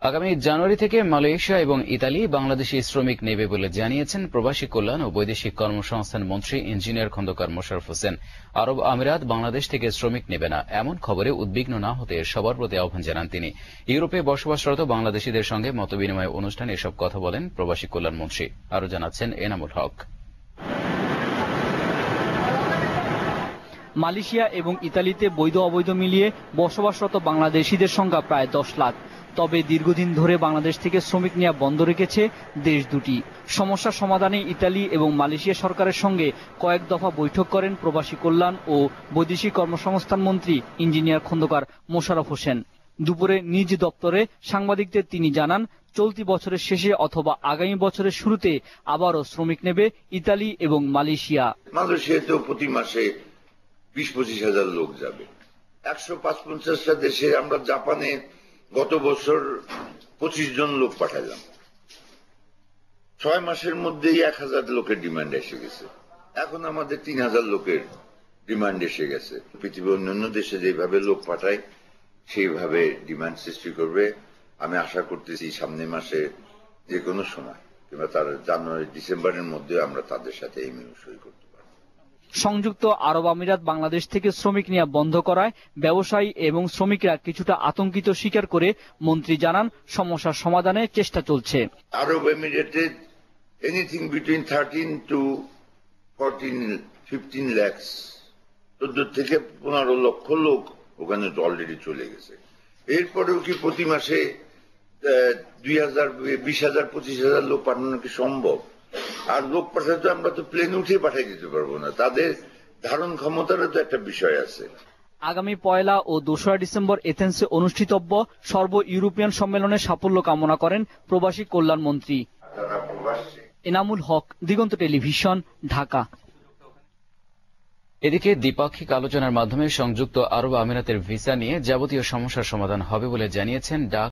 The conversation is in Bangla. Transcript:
আগামী জানুয়ারি থেকে মালয়েশিয়া এবং ইতালি বাংলাদেশি শ্রমিক নেবে বলে জানিয়েছেন প্রবাসী কল্যাণ ও বৈদেশিক কর্মসংস্থান মন্ত্রী ইঞ্জিনিয়ার খন্দকার মোশাররফ হোসেন। আরব আমিরাত বাংলাদেশ থেকে শ্রমিক নেবে না, এমন খবরে উদ্বিগ্ন না হতে সবার প্রতি আহ্বান জানান তিনি। ইউরোপে বসবাসরত বাংলাদেশিদের সঙ্গে মতবিনিময় অনুষ্ঠানে এসব কথা বলেন প্রবাসী কল্যাণ মন্ত্রী। আরও জানাচ্ছেন এনামুল হক। মালয়েশিয়া এবং ইতালিতে বৈধ অবৈধ মিলিয়ে বসবাসরত বাংলাদেশিদের সংখ্যা প্রায় 10 লাখ। তবে দীর্ঘদিন ধরে বাংলাদেশ থেকে শ্রমিক নেওয়া বন্ধ রেখেছে দেশ দুটি। সমস্যা সমাধানে ইতালি এবং মালয়েশিয়া সরকারের সঙ্গে কয়েক দফা বৈঠক করেন প্রবাসী কল্যাণ ও বৈদেশিক কর্মসংস্থান মন্ত্রী ইঞ্জিনিয়ার খন্দকার মোশাররফ হোসেন। দুপুরে নিজ দপ্তরে সাংবাদিকদের তিনি জানান, চলতি বছরের শেষে অথবা আগামী বছরের শুরুতে আবারও শ্রমিক নেবে ইতালি এবং মালয়েশিয়া। মালয়েশিয়াতে প্রতি মাসে 20-25 হাজার লোক যাবে। 150-50টা দেশে আমরা জাপানে গত বছর 25 জন লোক পাঠালাম। 6 মাসের মধ্যেই 1000 লোকের ডিমান্ড এসে গেছে। এখন আমাদের 3000 লোকের ডিমান্ড এসে গেছে। পৃথিবীর অন্যান্য দেশে যেভাবে লোক পাঠায় সেইভাবে ডিমান্ড সৃষ্টি করবে। আমি আশা করতেছি সামনে মাসে যে কোনো সময় কিংবা তার জানুয়ারি ডিসেম্বরের মধ্যে আমরা তাদের সাথে এমইউ সই করতে পারব। সংযুক্ত আরব আমিরাত বাংলাদেশ থেকে শ্রমিক নেওয়া বন্ধ করায় ব্যবসায়ী এবং শ্রমিকরা কিছুটা আতঙ্কিত স্বীকার করে মন্ত্রী জানান, সমস্যার সমাধানে চেষ্টা চলছে। আরব এমিরেটে এনিথিং বিটুইন 13 to 15 লাখ 14 থেকে 15 লক্ষ লোক ওখানে অলরেডি চলে গেছে। এরপরেও কি প্রতি মাসে 2000, 20,000, 25,000 লোক পাঠানো কি সম্ভব? আর লোক পাঠাতে আমরা তো প্লেন উঠে পাঠিয়ে দিতে পারবো না, তাদের ধারণ ক্ষমতারও তো একটা বিষয় আছে। আগামী 1 ও 2 ডিসেম্বর এথেন্সে অনুষ্ঠিতব্য সর্ব ইউরোপিয়ান সম্মেলনে সাফল্য কামনা করেন প্রবাসী কল্যাণ মন্ত্রী। এনামুল হক, দিগন্ত টেলিভিশন, ঢাকা। এদিকে দ্বিপাক্ষিক আলোচনার মাধ্যমে সংযুক্ত আরব আমিরাতের ভিসা নিয়ে যাবতীয় সমস্যার সমাধান হবে বলে জানিয়েছেন